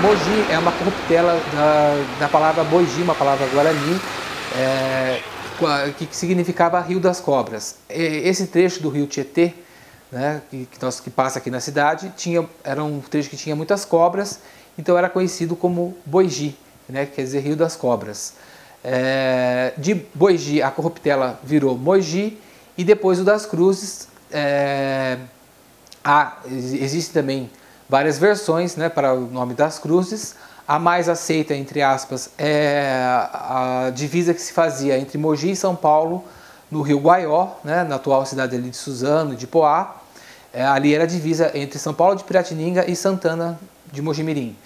Mogi é uma corruptela da palavra Boigi, uma palavra guarani, que significava Rio das Cobras. Esse trecho do rio Tietê, né, que passa aqui na cidade, era um trecho que tinha muitas cobras, então era conhecido como Boigi, né, que quer dizer Rio das Cobras. De Boigi, a corruptela virou Mogi, e depois o das Cruzes. Existem também várias versões, né, para o nome das Cruzes. A mais aceita, entre aspas, é a divisa que se fazia entre Mogi e São Paulo, no rio Guaió, né, na atual cidade ali de Suzano, de Poá. Ali era a divisa entre São Paulo de Piratininga e Santana de Mojimirim.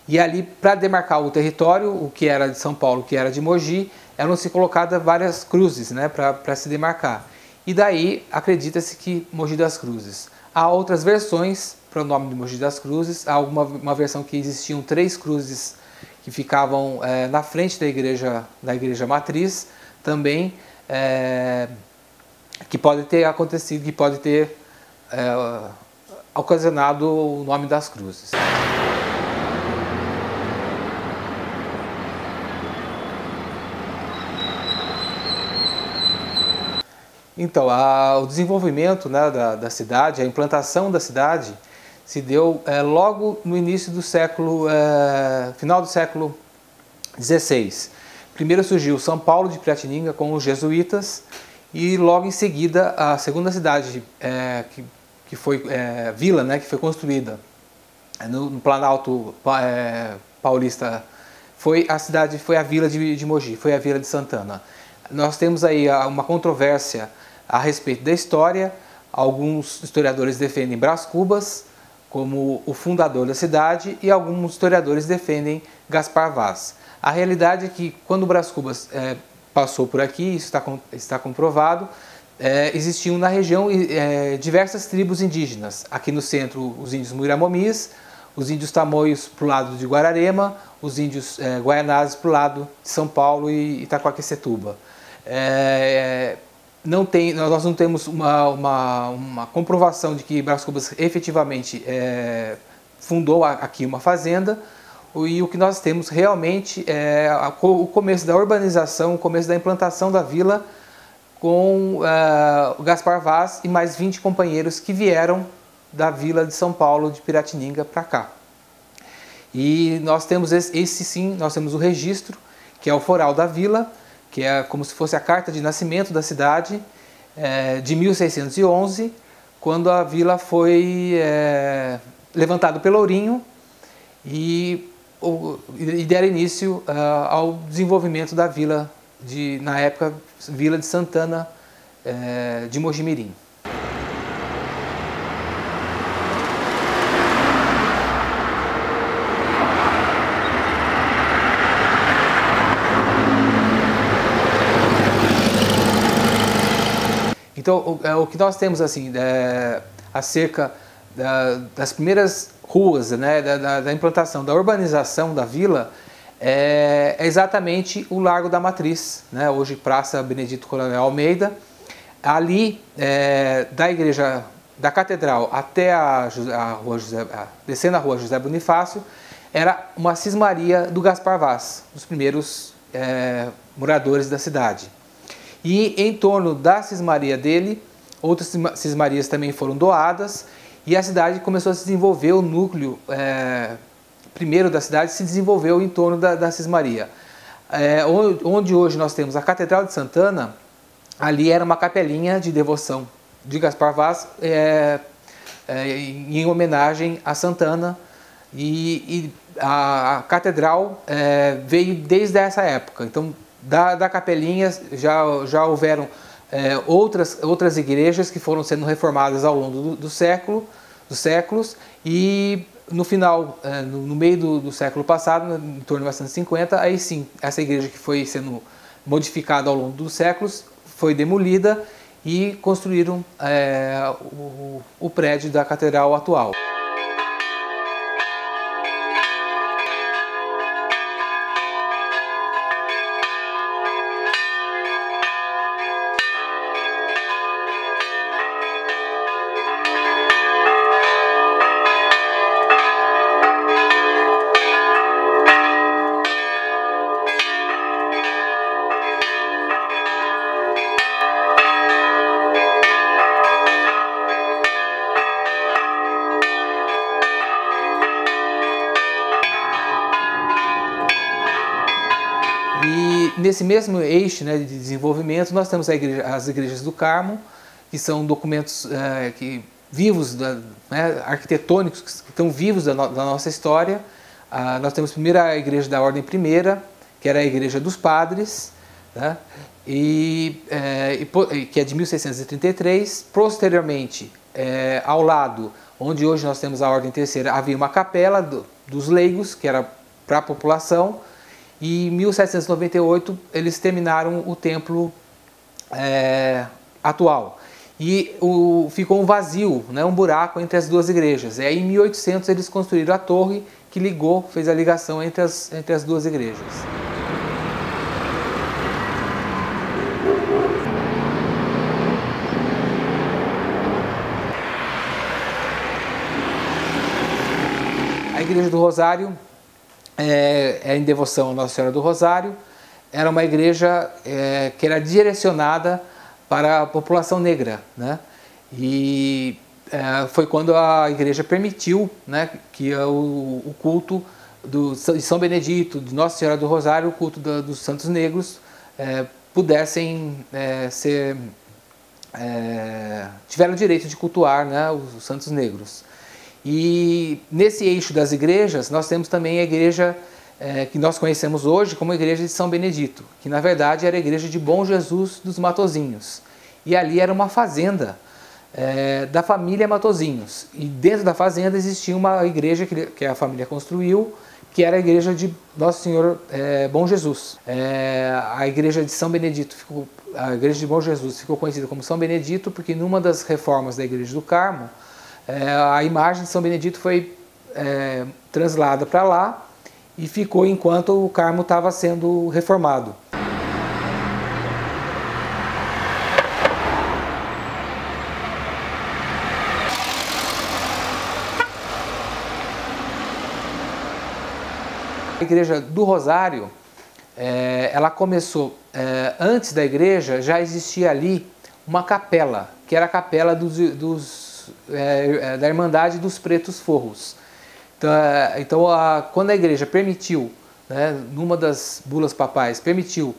E ali, para demarcar o território, o que era de São Paulo, o que era de Mogi, eram-se colocadas várias cruzes, né, para se demarcar. E daí acredita-se que Mogi das Cruzes. Há outras versões para o nome de Mogi das Cruzes. Há uma versão que existiam 3 cruzes que ficavam na frente da igreja matriz, também, que pode ter acontecido, que pode ter ocasionado o nome das cruzes. Então, o desenvolvimento, né, da cidade, a implantação da cidade, se deu logo no início do século, final do século XVI. Primeiro surgiu São Paulo de Piratininga com os jesuítas, e logo em seguida a segunda cidade que foi vila, né, que foi construída no Planalto Paulista, foi a vila de Mogi, foi a vila de Santana. Nós temos aí uma controvérsia a respeito da história. Alguns historiadores defendem Brás Cubas como o fundador da cidade, e alguns historiadores defendem Gaspar Vaz. A realidade é que quando Brás Cubas passou por aqui, isso está comprovado, existiam na região diversas tribos indígenas. Aqui no centro, os índios Muiramomis, os índios Tamoios para o lado de Guararema, os índios Guaianazes para o lado de São Paulo e Itaquaquecetuba. Nós não temos uma comprovação de que Brás Cubas efetivamente fundou aqui uma fazenda, e o que nós temos realmente é o começo da urbanização, o começo da implantação da vila, com o Gaspar Vaz e mais 20 companheiros que vieram da vila de São Paulo de Piratininga para cá. E nós temos nós temos o registro, que é o foral da vila, que é como se fosse a carta de nascimento da cidade, de 1611, quando a vila foi levantada pelo Ourinho e deram início ao desenvolvimento da vila, na época, Vila de Santana de Mojimirim. Então, o que nós temos assim acerca das primeiras ruas, né, da implantação, da urbanização da vila, é exatamente o Largo da Matriz, né, hoje Praça Benedito Coronel Almeida. Ali, da Catedral até descendo a Rua José Bonifácio, era uma cismaria do Gaspar Vaz, dos primeiros moradores da cidade. E em torno da cismaria dele, outras cismarias também foram doadas, e a cidade começou a se desenvolver, o núcleo primeiro da cidade se desenvolveu em torno da cismaria. Onde hoje nós temos a Catedral de Santana, ali era uma capelinha de devoção de Gaspar Vaz, em homenagem a Santana, e a catedral veio desde essa época. Então, da capelinha já houveram outras igrejas que foram sendo reformadas ao longo dos séculos, e no final, no meio do século passado, em torno de 1950, aí sim, essa igreja que foi sendo modificada ao longo dos séculos foi demolida e construíram o prédio da catedral atual. nesse mesmo eixo, né, de desenvolvimento, nós temos as igrejas do Carmo, que são documentos vivos, né, arquitetônicos, que estão vivos da nossa história. Nós temos primeiro a igreja da Ordem Primeira, que era a igreja dos padres, né, que é de 1633. Posteriormente, ao lado, onde hoje nós temos a Ordem Terceira, havia uma capela dos leigos, que era para a população, e em 1798 eles terminaram o templo atual. E ficou um vazio, né, um buraco entre as duas igrejas. E aí em 1800 eles construíram a torre que fez a ligação entre as duas igrejas. A Igreja do Rosário é em devoção a Nossa Senhora do Rosário. Era uma igreja que era direcionada para a população negra, né? E foi quando a igreja permitiu, né, que o culto de São Benedito, de Nossa Senhora do Rosário, o culto dos santos negros, pudessem tiveram o direito de cultuar, né, os santos negros. E nesse eixo das igrejas, nós temos também a igreja que nós conhecemos hoje como a igreja de São Benedito, que na verdade era a igreja de Bom Jesus dos Matozinhos. E ali era uma fazenda da família Matozinhos. E dentro da fazenda existia uma igreja que a família construiu, que era a igreja de Nosso Senhor Bom Jesus. A igreja de São Benedito, a igreja de Bom Jesus ficou conhecida como São Benedito porque numa das reformas da igreja do Carmo, a imagem de São Benedito foi translada para lá e ficou enquanto o Carmo estava sendo reformado. A Igreja do Rosário, ela começou, antes da igreja já existia ali uma capela, que era a capela da Irmandade dos Pretos Forros. Então quando a igreja permitiu, né, numa das bulas papais, permitiu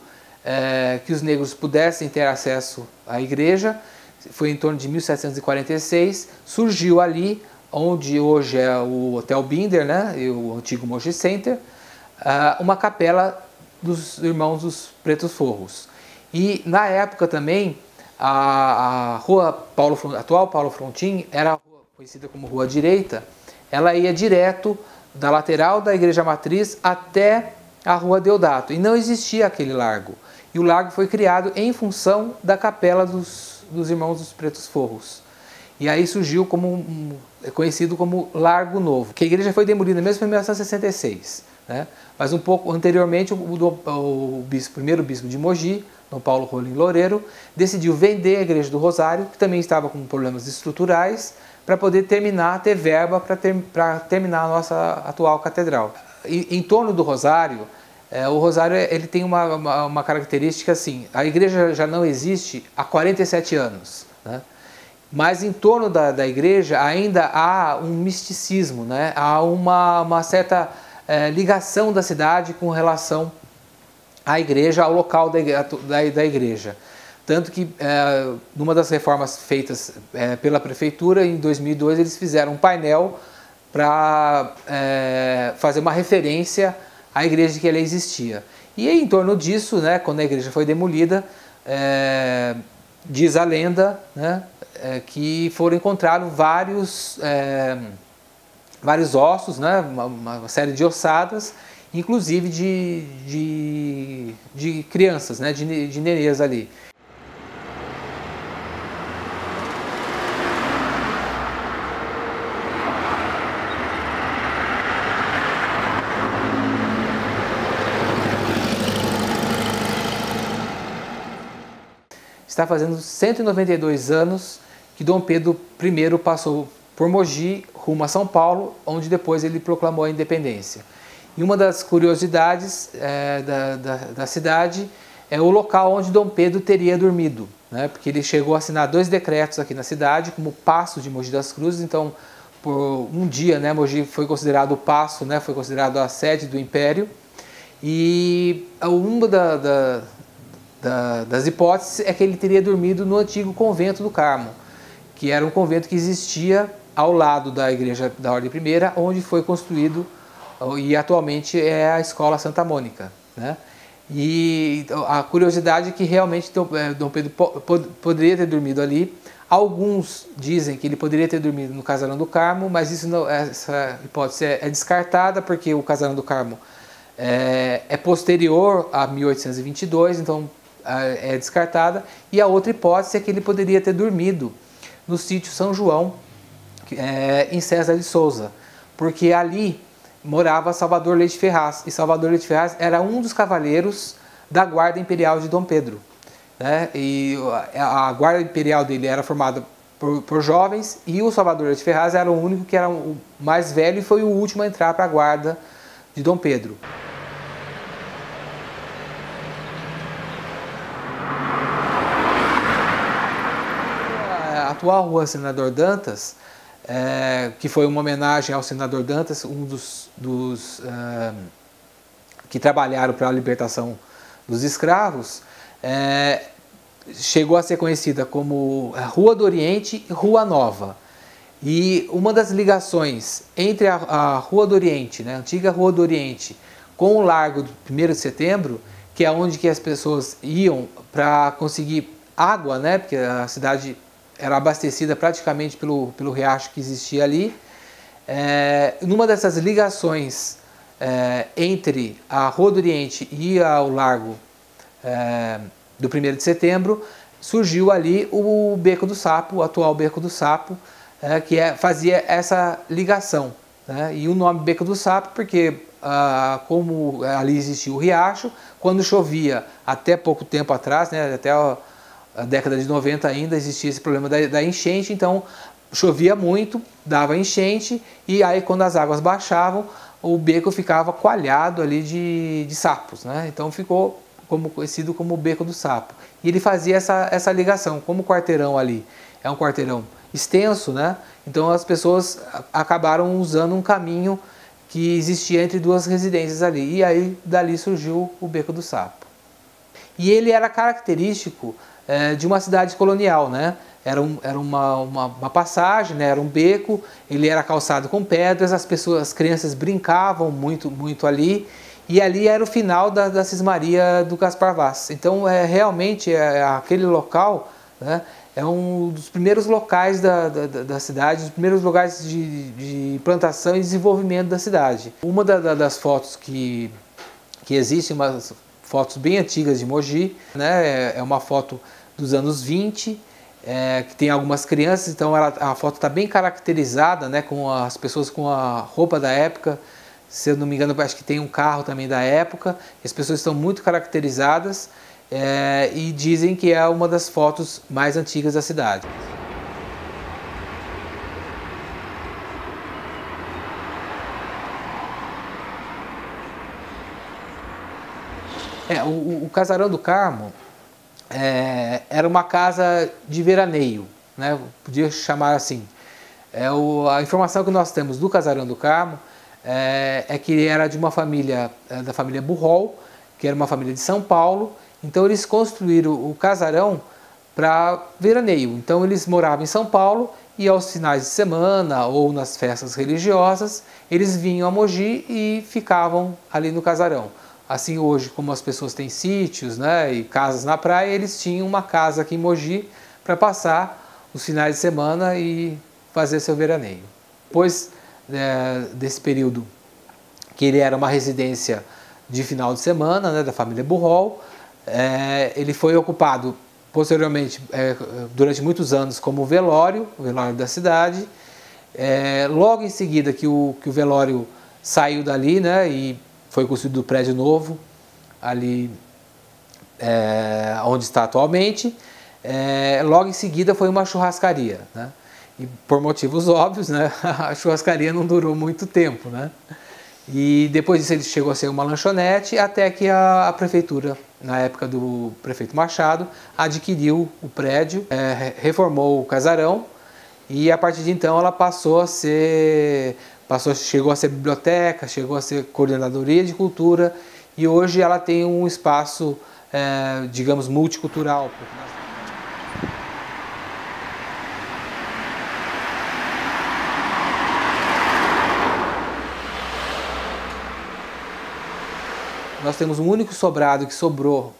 que os negros pudessem ter acesso à igreja, foi em torno de 1746, surgiu ali, onde hoje é o Hotel Binder, né, e o antigo Mogi Center, uma capela dos Irmãos dos Pretos Forros. E na época também, a rua atual Paulo Frontin, era conhecida como Rua Direita, ela ia direto da lateral da Igreja Matriz até a Rua Deodato, e não existia aquele largo. E o largo foi criado em função da capela dos Irmãos dos Pretos Forros. E aí surgiu conhecido como Largo Novo, que a igreja foi demolida mesmo em 1966. Né? Mas um pouco anteriormente, o primeiro bispo de Mogi, Dom Paulo Rolim Loureiro, decidiu vender a Igreja do Rosário, que também estava com problemas estruturais, para poder ter verba para terminar a nossa atual catedral. Em torno do Rosário, o Rosário ele tem uma característica assim: a igreja já não existe há 47 anos, né? Mas em torno da igreja ainda há um misticismo, né? Há uma certa ligação da cidade com relação à igreja, ao local da igreja. Tanto que, numa das reformas feitas pela prefeitura, em 2002, eles fizeram um painel para fazer uma referência à igreja que ela existia. E em torno disso, né, quando a igreja foi demolida, diz a lenda, né, que foram encontrados vários ossos, né, uma série de ossadas, inclusive de crianças, né, de nenês ali. Está fazendo 192 anos que Dom Pedro I passou por Mogi, rumo a São Paulo, onde depois ele proclamou a independência. E uma das curiosidades da cidade é o local onde Dom Pedro teria dormido, né? Porque ele chegou a assinar 2 decretos aqui na cidade, como Paço de Mogi das Cruzes. Então, por um dia, né, Mogi foi considerado o Paço, né, foi considerado a sede do Império. E uma das hipóteses é que ele teria dormido no antigo convento do Carmo, que era um convento que existia ao lado da igreja da Ordem Primeira, onde foi construído e atualmente é a Escola Santa Mônica, né? E a curiosidade é que realmente Dom Pedro poderia ter dormido ali. Alguns dizem que ele poderia ter dormido no Casarão do Carmo, mas essa hipótese é descartada, porque o Casarão do Carmo é posterior a 1822, então é descartada. E a outra hipótese é que ele poderia ter dormido no sítio São João, em César de Souza, porque ali morava Salvador Leite Ferraz, e Salvador Leite Ferraz era um dos cavaleiros da Guarda Imperial de Dom Pedro, né? E a Guarda Imperial dele era formada por jovens, e o Salvador Leite Ferraz era o único que era o mais velho e foi o último a entrar para a Guarda de Dom Pedro. A atual Rua Senador Dantas, que foi uma homenagem ao senador Dantas, um dos que trabalharam para a libertação dos escravos, chegou a ser conhecida como Rua do Oriente e Rua Nova. E uma das ligações entre a Rua do Oriente, né, a antiga Rua do Oriente, com o Largo do 1º de Setembro, que é onde que as pessoas iam para conseguir água, né, porque a cidade era abastecida praticamente pelo riacho que existia ali. Numa dessas ligações entre a Rua do Oriente e o Largo do 1º de Setembro, surgiu ali o Beco do Sapo, o atual Beco do Sapo, que fazia essa ligação, né? E o nome Beco do Sapo porque como ali existia o riacho, quando chovia até pouco tempo atrás, né, até a década de 90 ainda existia esse problema da enchente, então chovia muito, dava enchente, e aí quando as águas baixavam, o beco ficava coalhado ali de sapos, né? Então ficou conhecido como o Beco do Sapo. E ele fazia essa ligação, como o quarteirão ali é um quarteirão extenso, né? Então as pessoas acabaram usando um caminho que existia entre duas residências ali, e aí dali surgiu o Beco do Sapo. E ele era característico de uma cidade colonial, né? Era uma passagem, né? Era um beco, ele era calçado com pedras, as crianças brincavam muito ali, e ali era o final da Cismaria do Gaspar Vaz. Então realmente aquele local, né, é um dos primeiros locais da cidade, os primeiros lugares de implantação e desenvolvimento da cidade. Uma das fotos que existe, umas fotos bem antigas de Mogi, né? É uma foto dos anos 20, que tem algumas crianças, então a foto está bem caracterizada, né, com as pessoas com a roupa da época. Se eu não me engano, acho que tem um carro também da época. As pessoas estão muito caracterizadas e dizem que é uma das fotos mais antigas da cidade. O Casarão do Carmo era uma casa de veraneio, né? Podia chamar assim. A informação que nós temos do Casarão do Carmo é que ele era de uma família, da família Burrol, que era uma família de São Paulo. Então eles construíram o casarão para veraneio. Então eles moravam em São Paulo e aos finais de semana ou nas festas religiosas, eles vinham a Mogi e ficavam ali no casarão. Assim hoje, como as pessoas têm sítios, né, e casas na praia, eles tinham uma casa aqui em Mogi para passar os finais de semana e fazer seu veraneio. Depois desse período que ele era uma residência de final de semana, né, da família Burrol, ele foi ocupado posteriormente, durante muitos anos, como velório, o velório da cidade. Logo em seguida que o velório saiu dali, né, e foi construído o prédio novo, ali onde está atualmente. Logo em seguida foi uma churrascaria, né? E por motivos óbvios, né, a churrascaria não durou muito tempo, né? E depois disso ele chegou a ser uma lanchonete, até que a prefeitura, na época do prefeito Machado, adquiriu o prédio, reformou o casarão, e a partir de então ela chegou a ser biblioteca, chegou a ser coordenadoria de cultura, e hoje ela tem um espaço, digamos, multicultural. Nós temos um único sobrado que sobrou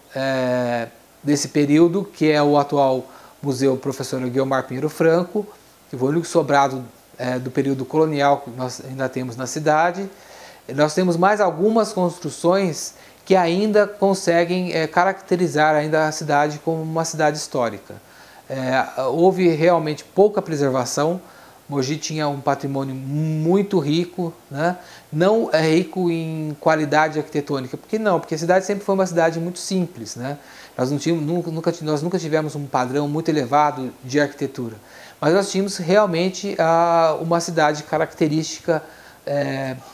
desse período, que é o atual Museu Professor Guiomar Pinheiro Franco, que foi o único sobrado do período colonial que nós ainda temos na cidade. Nós temos mais algumas construções que ainda conseguem caracterizar ainda a cidade como uma cidade histórica. Houve realmente pouca preservação. Mogi tinha um patrimônio muito rico, né? Não é rico em qualidade arquitetônica, porque a cidade sempre foi uma cidade muito simples, né? Nós nunca tivemos um padrão muito elevado de arquitetura, mas nós tínhamos realmente uma cidade característica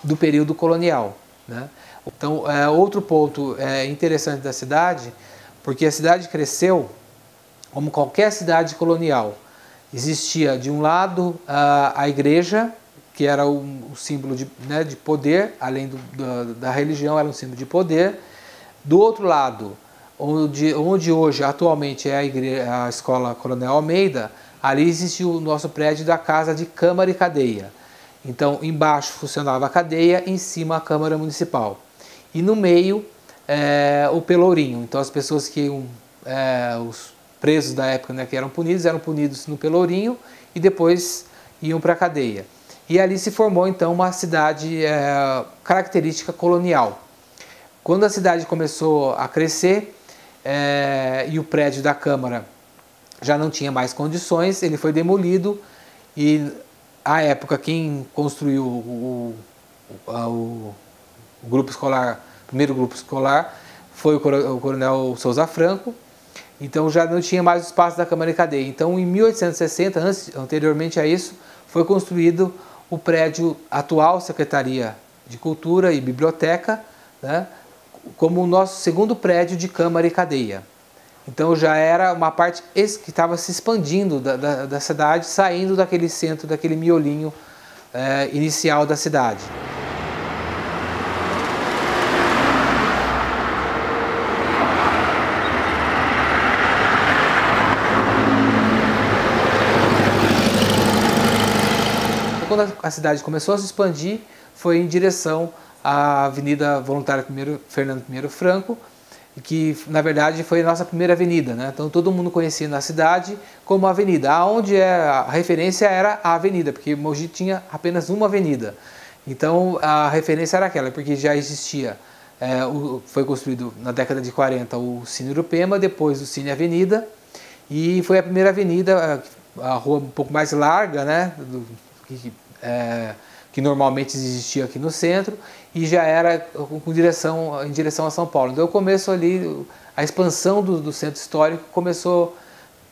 do período colonial, né? Então, outro ponto interessante da cidade, porque a cidade cresceu como qualquer cidade colonial. Existia de um lado a igreja, que era um símbolo de poder, além da religião, era um símbolo de poder. Do outro lado, onde hoje atualmente é a Escola Coronel Almeida, ali existia o nosso prédio da Casa de Câmara e Cadeia. Então, embaixo funcionava a cadeia, em cima a Câmara Municipal. E no meio, o Pelourinho. Então, as pessoas que os presos da época, né, que eram punidos no Pelourinho e depois iam para a cadeia. E ali se formou então uma cidade característica colonial. Quando a cidade começou a crescer e o prédio da Câmara já não tinha mais condições, ele foi demolido e à época quem construiu o grupo escolar, o primeiro grupo escolar, foi o Coronel Souza Franco. Então já não tinha mais o espaço da Câmara e Cadeia. Então em 1860, anteriormente a isso, foi construído o prédio atual Secretaria de Cultura e Biblioteca, né, como o nosso segundo prédio de Câmara e Cadeia. Então já era uma parte que estava se expandindo da cidade, saindo daquele centro, daquele miolinho inicial da cidade. Quando a cidade começou a se expandir, foi em direção à Avenida Voluntário Fernando I Franco, que na verdade foi a nossa primeira avenida, né? Então todo mundo conhecia na cidade como avenida, onde a referência era a avenida, porque Mogi tinha apenas uma avenida. Então a referência era aquela, porque já existia, foi construído na década de 40 o Cine Urupema, depois o Cine Avenida, e foi a primeira avenida, a rua um pouco mais larga, né? Que normalmente existia aqui no centro, e já era em direção a São Paulo. Então, o começo ali, a expansão do centro histórico começou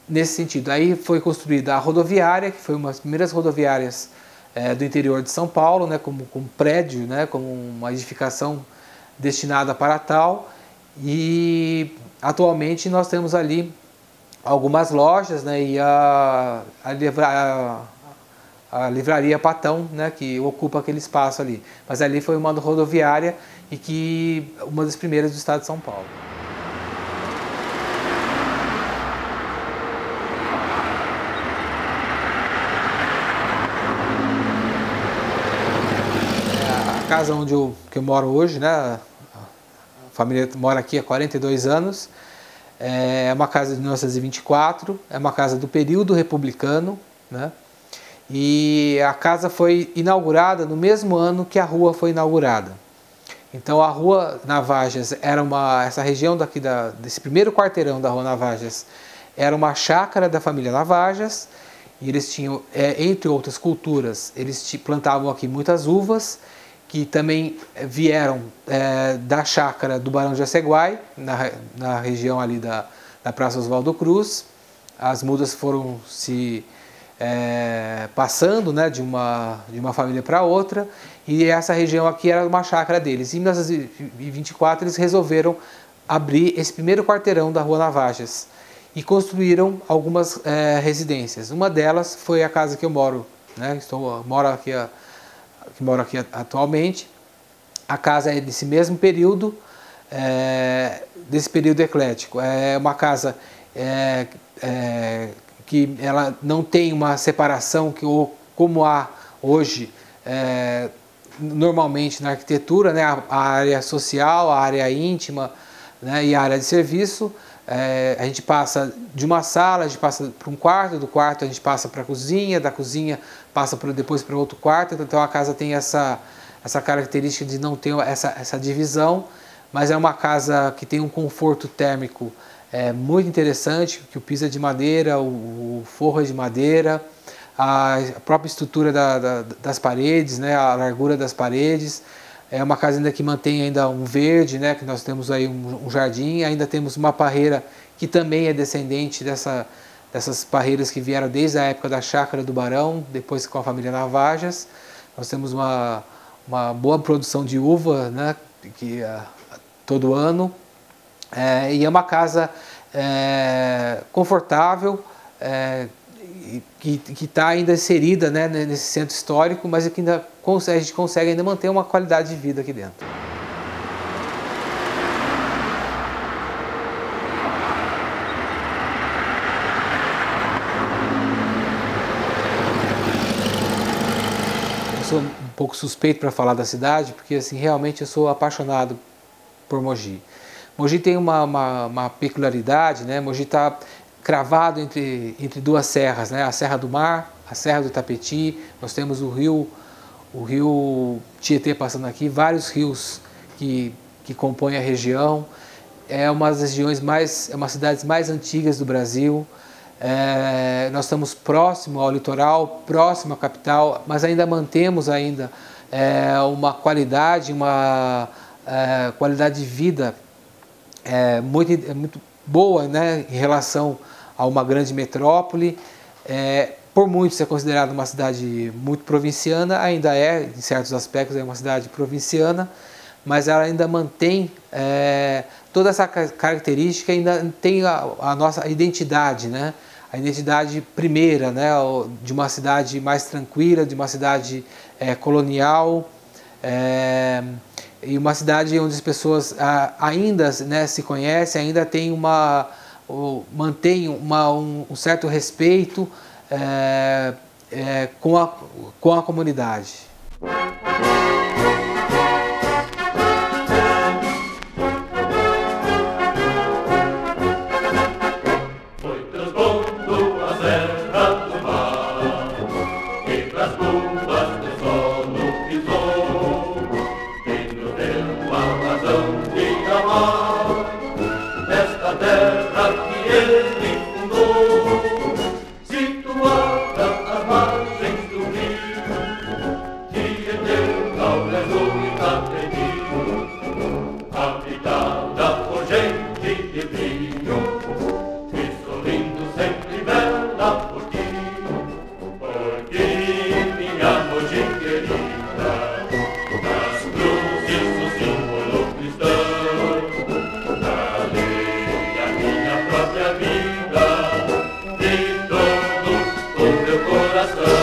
nesse sentido. Aí foi construída a rodoviária, que foi uma das primeiras rodoviárias do interior de São Paulo, né, como prédio, né, como uma edificação destinada para tal. E atualmente nós temos ali algumas lojas, né, e a livraria Patão, né, que ocupa aquele espaço ali. Mas ali foi uma rodoviária e uma das primeiras do estado de São Paulo. A casa que eu moro hoje, né, a família mora aqui há 42 anos, é uma casa de 1924, é uma casa do período republicano, né? E a casa foi inaugurada no mesmo ano que a rua foi inaugurada. Então a Rua Navajas era essa região desse primeiro quarteirão da Rua Navajas era uma chácara da família Navajas, e eles tinham, entre outras culturas, eles plantavam aqui muitas uvas, que também vieram da chácara do Barão de Jaceguai, na região ali da Praça Oswaldo Cruz. As mudas foram se passando, né, de uma família para outra, e essa região aqui era uma chácara deles. Em 1924 eles resolveram abrir esse primeiro quarteirão da Rua Navajas e construíram algumas residências. Uma delas foi a casa que eu moro, né, moro aqui atualmente. A casa é desse mesmo período, desse período eclético. É uma casa que ela não tem uma separação como há hoje normalmente na arquitetura, né? A área social, a área íntima, né? E a área de serviço. A gente passa de uma sala, a gente passa para um quarto, do quarto a gente passa para a cozinha, da cozinha passa depois para outro quarto. Então a casa tem essa característica de não ter essa divisão, mas é uma casa que tem um conforto térmico muito interessante, que o piso é de madeira, o forro é de madeira, a própria estrutura das paredes, né, a largura das paredes. É uma casa ainda que mantém ainda um verde, né, que nós temos aí um jardim, ainda temos uma parreira que também é descendente dessas parreiras que vieram desde a época da Chácara do Barão, depois com a família Navajas. Nós temos uma boa produção de uva, né, todo ano, e é uma casa confortável, que está ainda inserida, né, nesse centro histórico, mas que ainda a gente consegue ainda manter uma qualidade de vida aqui dentro. Eu sou um pouco suspeito para falar da cidade, porque assim, realmente eu sou apaixonado por Mogi. Mogi tem uma peculiaridade, né? Mogi está cravado entre duas serras, né? A Serra do Mar, a Serra do Itapetí. Nós temos o rio Tietê passando aqui, vários rios que compõem a região. É uma das regiões é uma das cidades mais antigas do Brasil. Nós estamos próximo ao litoral, próximo à capital, mas ainda mantemos uma qualidade, qualidade de vida muito boa, né, em relação a uma grande metrópole. Por muitos é considerada uma cidade muito provinciana, ainda em certos aspectos é uma cidade provinciana, mas ela ainda mantém toda essa característica, ainda tem a nossa identidade, né? A identidade primeira, né? De uma cidade mais tranquila, de uma cidade colonial, e uma cidade onde as pessoas ainda, né, se conhecem, ainda tem mantém um certo respeito com a comunidade. Foi transpondo a serra do mar e pras curvas do solo pisou e nos deu a razão de amar esta terra que ele fundou, situada às margens do rio, Tietê, Cauré e Itapetí, habitada por gente de brilho, e sorrindo sempre bela por ti, minha Mogi querida, nas cruzes o símbolo cristão, dali a minha própria vida, e todo o meu coração.